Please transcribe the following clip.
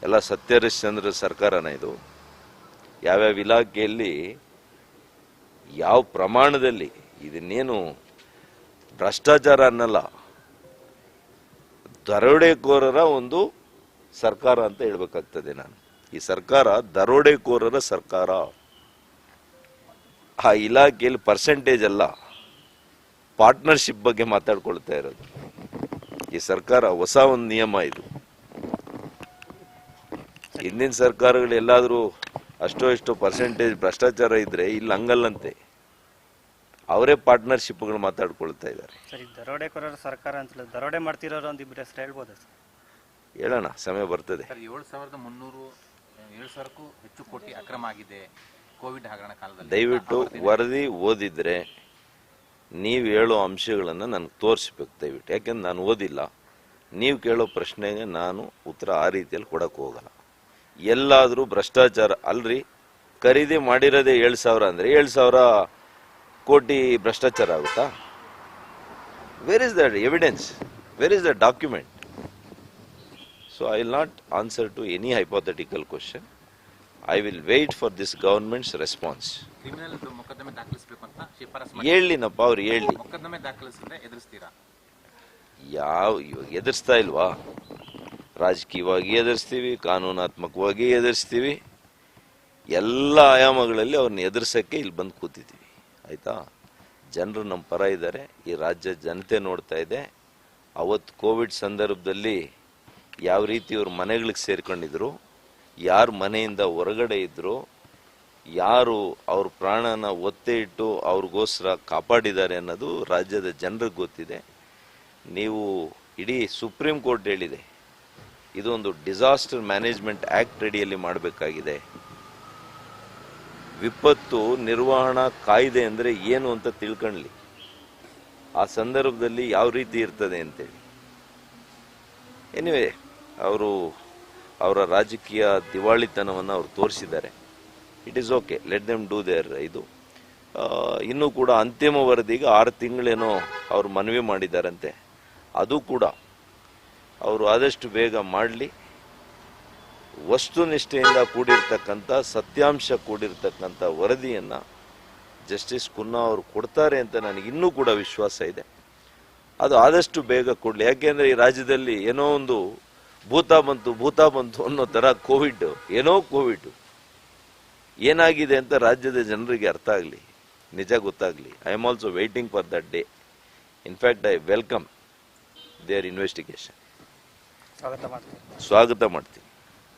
ಎಲ್ಲ ಸತ್ಯಹರಿಶ್ಚಂದ್ರ ಸರ್ಕಾರನ ಇದು? ಯಾವ್ಯಾವ ಇಲಾಖೆಯಲ್ಲಿ ಯಾವ ಪ್ರಮಾಣದಲ್ಲಿ ಇದನ್ನೇನು ಭ್ರಷ್ಟಾಚಾರ ಅನ್ನಲ್ಲ, ದರೋಡೆಕೋರರ ಒಂದು ಸರ್ಕಾರ ಅಂತ ಹೇಳ್ಬೇಕಾಗ್ತದೆ ನಾನು. ಈ ಸರ್ಕಾರ ದರೋಡೆಕೋರರ ಸರ್ಕಾರ. ಆ ಇಲಾಖೆಯಲ್ಲಿ ಪರ್ಸೆಂಟೇಜ್ ಅಲ್ಲ, ಪಾರ್ಟ್ನರ್ಶಿಪ್ ಬಗ್ಗೆ ಮಾತಾಡ್ಕೊಳ್ತಾ ಇರೋದು ಈ ಸರ್ಕಾರ. ಹೊಸ ಒಂದು ನಿಯಮ ಇದು. ಹಿಂದಿನ ಸರ್ಕಾರಗಳು ಎಲ್ಲಾದರೂ ಅಷ್ಟೋ ಇಷ್ಟೋ ಪರ್ಸೆಂಟೇಜ್ ಭ್ರಷ್ಟಾಚಾರ ಇದ್ರೆ ಇಲ್ಲಿ ಹಂಗಲ್ಲಂತೆ, ಅವರೇ ಪಾರ್ಟ್ನರ್ಶಿಪ್ಗಳು ಮಾತಾಡ್ಕೊಳ್ತಾ ಇದ್ದಾರೆ. ಸರ್, ದರೋಡೆಕೋರರ ಸರ್ಕಾರ ಅಂತ ದರೋಡೆ ಮಾಡ್ತಿರೋರು ಒಂದಿಬ್ಬರು ಹೆಸರು ಹೇಳ್ಬೋದಾ ಸರ್? ಹೇಳೋಣ, ಸಮಯ ಬರ್ತದೆ. 7,300ಕ್ಕೂ ಹೆಚ್ಚು ಕೋಟಿ ಅಕ್ರಮ ಆಗಿದೆ ಕೋವಿಡ್ ಹಗರಣ ಕಾಲದಲ್ಲಿ. ದಯವಿಟ್ಟು ವರದಿ ಓದಿದ್ರೆ ನೀವು ಹೇಳೋ ಅಂಶಗಳನ್ನು ನನಗೆ ತೋರಿಸ್ಬೇಕು ದಯವಿಟ್ಟು. ಯಾಕೆಂದ್ರೆ ನಾನು ಓದಿಲ್ಲ, ನೀವು ಕೇಳೋ ಪ್ರಶ್ನೆಗೆ ನಾನು ಉತ್ತರ ಆ ರೀತಿಯಲ್ಲಿ ಕೊಡಕ್ಕೆ ಹೋಗಲ್ಲ. ಎಲ್ಲಾದರೂ ಭ್ರಷ್ಟಾಚಾರ ಅಲ್ರಿ, ಖರೀದಿ ಮಾಡಿರೋದೇ 7,000 ಅಂದರೆ 7,000 ಕೋಟಿ ಭ್ರಷ್ಟಾಚಾರ ಆಗುತ್ತಾ? Where is that evidence? Where is the document? So I will not answer to any hypothetical question. I will wait for this government's response. Criminal ಮೊಕದ್ದಮೆ ದಾಖಲಿಸಬೇಕು ಅಂತ ಶಿಫಾರಸು ಹೇಳಿನಪ್ಪ, ಅವ್ರು ಹೇಳಿ. ಮೊಕದ್ದಮೆ ದಾಖಲಿಸಿದ್ರೆ ಎದುರಿಸ್ತೀರಾ? ಇವಾಗ ಎದುರಿಸ್ತಾ ಇಲ್ವಾ? ರಾಜಕೀಯವಾಗಿ ಎದುರಿಸ್ತೀವಿ, ಕಾನೂನಾತ್ಮಕವಾಗಿ ಎದುರಿಸ್ತೀವಿ, ಎಲ್ಲ ಆಯಾಮಗಳಲ್ಲಿ ಅವ್ರನ್ನ ಎದುರಿಸೋಕ್ಕೆ ಇಲ್ಲಿ ಬಂದು ಕೂತಿದ್ದೀವಿ. ಆಯಿತಾ? ಜನರು ನಮ್ಮ ಪರ ಇದ್ದಾರೆ, ಈ ರಾಜ್ಯ ಜನತೆ ನೋಡ್ತಾ ಇದೆ. ಅವತ್ತು ಕೋವಿಡ್ ಸಂದರ್ಭದಲ್ಲಿ ಯಾವ ರೀತಿ ಅವ್ರ ಮನೆಗಳಿಗೆ ಸೇರ್ಕೊಂಡಿದ್ರು, ಯಾರು ಮನೆಯಿಂದ ಹೊರಗಡೆ ಇದ್ರು, ಯಾರು ಅವ್ರ ಪ್ರಾಣನ ಒತ್ತೆ ಇಟ್ಟು ಅವ್ರಿಗೋಸ್ಕರ ಕಾಪಾಡಿದ್ದಾರೆ ಅನ್ನೋದು ರಾಜ್ಯದ ಜನರಿಗೆ ಗೊತ್ತಿದೆ. ನೀವು ಇಡೀ ಸುಪ್ರೀಂ ಕೋರ್ಟ್ ಹೇಳಿದೆ, ಇದೊಂದು ಡಿಸಾಸ್ಟರ್ ಮ್ಯಾನೇಜ್ಮೆಂಟ್ ಆ್ಯಕ್ಟ್ ಅಡಿಯಲ್ಲಿ ಮಾಡಬೇಕಾಗಿದೆ. ವಿಪತ್ತು ನಿರ್ವಹಣಾ ಕಾಯ್ದೆ ಅಂದರೆ ಏನು ಅಂತ ತಿಳ್ಕೊಳ್ಳಿ, ಆ ಸಂದರ್ಭದಲ್ಲಿ ಯಾವ ರೀತಿ ಇರ್ತದೆ ಅಂತೇಳಿ. ಎನಿವೆ, ಅವರು ಅವರ ರಾಜಕೀಯ ದಿವಾಳಿತನವನ್ನು ಅವರು ತೋರಿಸಿದ್ದಾರೆ. It is okay, let them do their. ಇದು ಇನ್ನೂ ಕೂಡ ಅಂತಿಮ ವರದಿಗೆ 6 ತಿಂಗಳೇನೋ ಅವರು ಮನವಿ ಮಾಡಿದ್ದಾರಂತೆ. ಅದು ಕೂಡ ಅವರು ಆದಷ್ಟು ಬೇಗ ಮಾಡಲಿ. ವಸ್ತುನಿಷ್ಠೆಯಿಂದ ಕೂಡಿರ್ತಕ್ಕಂಥ, ಸತ್ಯಾಂಶ ಕೂಡಿರ್ತಕ್ಕಂಥ ವರದಿಯನ್ನು ಜಸ್ಟಿಸ್ ಕುನ್ನಾ ಅವರು ಕೊಡ್ತಾರೆ ಅಂತ ನನಗೆ ಇನ್ನೂ ಕೂಡ ವಿಶ್ವಾಸ ಇದೆ. ಅದು ಆದಷ್ಟು ಬೇಗ ಕೊಡಲಿ. ಯಾಕೆಂದರೆ ಈ ರಾಜ್ಯದಲ್ಲಿ ಏನೋ ಒಂದು ಭೂತ ಬಂತು ಅನ್ನೋ ಥರ ಕೋವಿಡ್, ಏನೋ ಕೋವಿಡ್ ಏನಾಗಿದೆ ಅಂತ ರಾಜ್ಯದ ಜನರಿಗೆ ಅರ್ಥ ಆಗಲಿ, ನಿಜ ಗೊತ್ತಾಗಲಿ. I am also waiting for that day. In fact I welcome their investigation. ಸ್ವಾಗತ ಮಾಡ್ತೀನಿ.